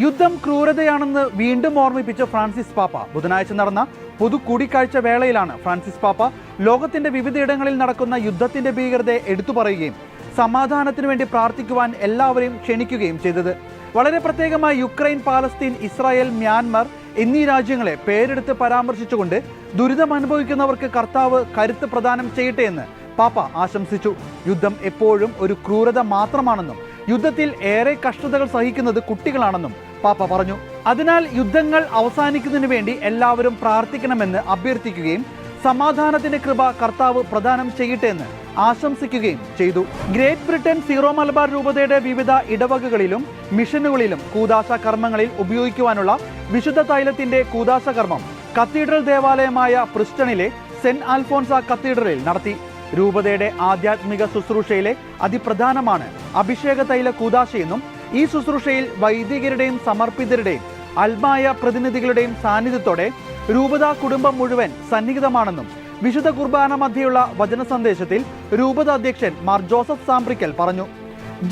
യുദ്ധം ക്രൂരതയാണെന്ന് വീണ്ടും ഓർമ്മിപ്പിച്ച ഫ്രാൻസിസ് പാപ്പ ബുധനാഴ്ച നടന്ന പൊതു കൂടിക്കാഴ്ച വേളയിലാണ് ഫ്രാൻസിസ് പാപ്പ ലോകത്തിന്റെ വിവിധയിടങ്ങളിൽ നടക്കുന്ന യുദ്ധത്തിന്റെ ഭീകരതയെ എടുത്തു പറയുകയും സമാധാനത്തിനു വേണ്ടി പ്രാർത്ഥിക്കുവാൻ എല്ലാവരെയും ക്ഷണിക്കുകയും ചെയ്തത്. വളരെ പ്രത്യേകമായി യുക്രൈൻ, പാലസ്തീൻ, ഇസ്രായേൽ, മ്യാൻമർ എന്നീ രാജ്യങ്ങളെ പേരെടുത്ത് പരാമർശിച്ചുകൊണ്ട് ദുരിതം അനുഭവിക്കുന്നവർക്ക് കർത്താവ് കരുത്ത് പ്രദാനം ചെയ്യട്ടെ എന്ന് പാപ്പ ആശംസിച്ചു. യുദ്ധം എപ്പോഴും ഒരു ക്രൂരത മാത്രമാണെന്നും യുദ്ധത്തിൽ ഏറെ കഷ്ടതകൾ സഹിക്കുന്നത് കുട്ടികളാണെന്നും പാപ്പ പറഞ്ഞു. അതിനാൽ യുദ്ധങ്ങൾ അവസാനിക്കുന്നതിന് വേണ്ടി എല്ലാവരും പ്രാർത്ഥിക്കണമെന്ന് അഭ്യർത്ഥിക്കുകയും സമാധാനത്തിന്റെ കൃപ കർത്താവ് പ്രദാനം ചെയ്യട്ടെ എന്ന് ആശംസിക്കുകയും ചെയ്തു. ഗ്രേറ്റ് ബ്രിട്ടൻ സീറോ മലബാർ രൂപതയുടെ വിവിധ ഇടവകകളിലും മിഷനുകളിലും കൂദാശ കർമ്മങ്ങളിൽ ഉപയോഗിക്കുവാനുള്ള വിശുദ്ധ തൈലത്തിന്റെ കൂദാശ കർമ്മം കത്തീഡ്രൽ ദേവാലയമായ പ്രിസ്റ്റണിലെ സെന്റ് ആൽഫോൺസ കത്തീഡ്രലിൽ നടത്തി. രൂപതയുടെ ആധ്യാത്മിക ശുശ്രൂഷയിലെ അതിപ്രധാനമാണ് അഭിഷേക തൈല കൂദാശയെന്നും ഈ ശുശ്രൂഷയിൽ വൈദികരുടെയും സമർപ്പിതരുടെയും ആത്മായ പ്രതിനിധികളുടെയും സാന്നിധ്യത്തോടെ രൂപത കുടുംബം മുഴുവൻ സന്നിഹിതമാണെന്നും വിശുദ്ധ കുർബാന മധ്യയുള്ള വചന സന്ദേശത്തിൽ രൂപത അധ്യക്ഷൻ മാർ ജോസഫ് സാംബ്രിക്കൽ പറഞ്ഞു.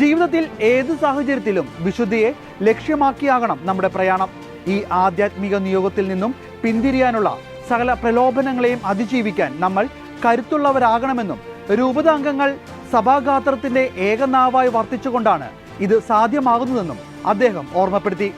ജീവിതത്തിൽ ഏത് സാഹചര്യത്തിലും വിശുദ്ധിയെ ലക്ഷ്യമാക്കിയാകണം നമ്മുടെ പ്രയാണം. ഈ ആധ്യാത്മിക നിയോഗത്തിൽ നിന്നും പിന്തിരിയാനുള്ള സകല പ്രലോഭനങ്ങളെയും അതിജീവിക്കാൻ നമ്മൾ കരുത്തുള്ളവരാകണമെന്നും രൂപത അംഗങ്ങൾ സഭാഗാത്രത്തിന്റെ ഏകനാവായി വർത്തിച്ചുകൊണ്ടാണ് ഇത് സാധ്യമാകുന്നതെന്നും അദ്ദേഹം ഓർമ്മപ്പെടുത്തി.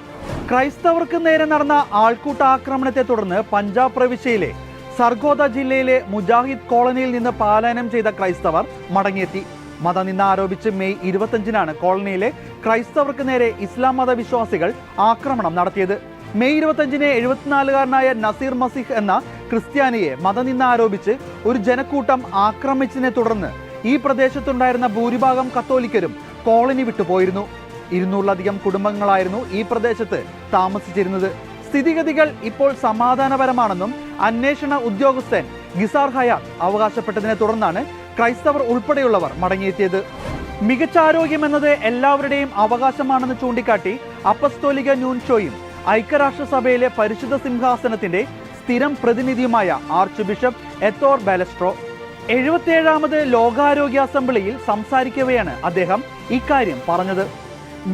ക്രൈസ്തവർക്ക് നേരെ നടന്ന ആൾക്കൂട്ട ആക്രമണത്തെ തുടർന്ന് പഞ്ചാബ് പ്രവിശ്യയിലെ സർഗോദ ജില്ലയിലെ മുജാഹിദ് കോളനിയിൽ നിന്ന് പലായനം ചെയ്ത ക്രൈസ്തവർ മടങ്ങിയെത്തി. മതനിന്ദ ആരോപിച്ച് മെയ് 25-നാണ് കോളനിയിലെ ക്രൈസ്തവർക്ക് നേരെ ഇസ്ലാം മത വിശ്വാസികൾ ആക്രമണം നടത്തിയത്. മെയ് 25-ന് 74-കാരനായ നസീർ മസീഹ് എന്ന ക്രിസ്ത്യാനിയെ മതനിന്ദ ആരോപിച്ച് ഒരു ജനക്കൂട്ടം ആക്രമിച്ചതിനെ തുടർന്ന് ഈ പ്രദേശത്തുണ്ടായിരുന്ന ഭൂരിഭാഗം കത്തോലിക്കരും കോളനി വിട്ടുപോയിരുന്നു. 200-ലധികം കുടുംബങ്ങളായിരുന്നു ഈ പ്രദേശത്ത് താമസിച്ചിരുന്നത്. സ്ഥിതിഗതികൾ ഇപ്പോൾ സമാധാനപരമാണെന്നും അന്വേഷണ ഉദ്യോഗസ്ഥൻ ഗിസാർ ഹയാത്ത് അവകാശപ്പെട്ടതിനെ തുടർന്നാണ് ക്രൈസ്തവർ ഉൾപ്പെടെയുള്ളവർ മടങ്ങിയെത്തിയത്. മികച്ച ആരോഗ്യം എന്നത് എല്ലാവരുടെയും അവകാശമാണെന്ന് ചൂണ്ടിക്കാട്ടി അപ്പസ്തോലിക ന്യൂൻഷോയും ഐക്യരാഷ്ട്രസഭയിലെ പരിശുദ്ധ സിംഹാസനത്തിന്റെ സ്ഥിരം പ്രതിനിധിയുമായ ആർച്ച് ബിഷപ്പ് എത്തോർ ബാലസ്ട്രോ 77ാമത് ലോകാരോഗ്യ അസംബ്ലിയിൽ സംസാരിക്കവെയാണ് അദ്ദേഹം ഇക്കാര്യം പറഞ്ഞത്.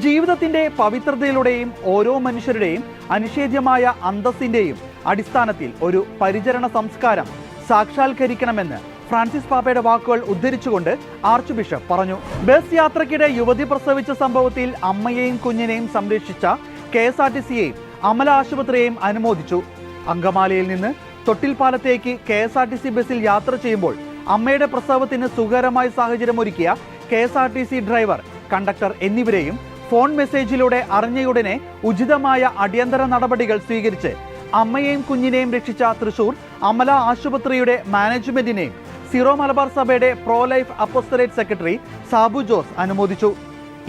ജീവിതത്തിന്റെ പവിത്രതയിലൂടെയും ഓരോ മനുഷ്യരുടെയും അനിഷേധ്യമായ അന്തസ്സിന്റെയും അടിസ്ഥാനത്തിൽ ഒരു പരിചരണ സംസ്കാരം സാക്ഷാത്കരിക്കണമെന്ന് ഫ്രാൻസിസ് പാപ്പയുടെ വാക്കുകൾ ഉദ്ധരിച്ചുകൊണ്ട് ആർച്ച് ബിഷപ്പ് പറഞ്ഞു. ബസ് യാത്രയ്ക്കിടെ യുവതി പ്രസവിച്ച സംഭവത്തിൽ അമ്മയെയും കുഞ്ഞിനെയും സംരക്ഷിച്ച KSRTCയെയും അമല ആശുപത്രിയെയും അനുമോദിച്ചു. അങ്കമാലിയിൽ നിന്ന് തൊട്ടിൽപ്പാലത്തേക്ക് KSRTC ബസ്സിൽ യാത്ര ചെയ്യുമ്പോൾ അമ്മയുടെ പ്രസവത്തിന് സുഖകരമായ സാഹചര്യം ഒരുക്കിയ KSRTC ഡ്രൈവർ, കണ്ടക്ടർ എന്നിവരെയും ഫോൺ മെസ്സേജിലൂടെ അറിഞ്ഞയുടനെ ഉചിതമായ അടിയന്തര നടപടികൾ സ്വീകരിച്ച് അമ്മയെയും കുഞ്ഞിനെയും രക്ഷിച്ച തൃശൂർ അമല ആശുപത്രിയുടെ മാനേജ്മെന്റിനെയും സീറോ മലബാർ സഭയുടെ pro life apostolate secretary Sabu Jose അനുമോദിച്ചു.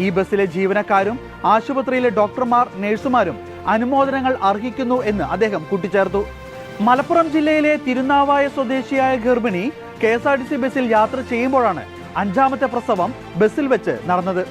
ഈ ബസ്സിലെ ജീവനക്കാരും ആശുപത്രിയിലെ ഡോക്ടർമാർ, നഴ്സുമാരും അനുമോദനങ്ങൾ അർഹിക്കുന്നു എന്ന് അദ്ദേഹം കൂട്ടിച്ചേർത്തു. മലപ്പുറം ജില്ലയിലെ തിരുനാവായ സ്വദേശിയായ ഗർഭിണി KSRTC ബസ്സിൽ യാത്ര ചെയ്യുമ്പോഴാണ് 5ാമത്തെ പ്രസവം ബസ്സിൽ വെച്ച് നടന്നത്.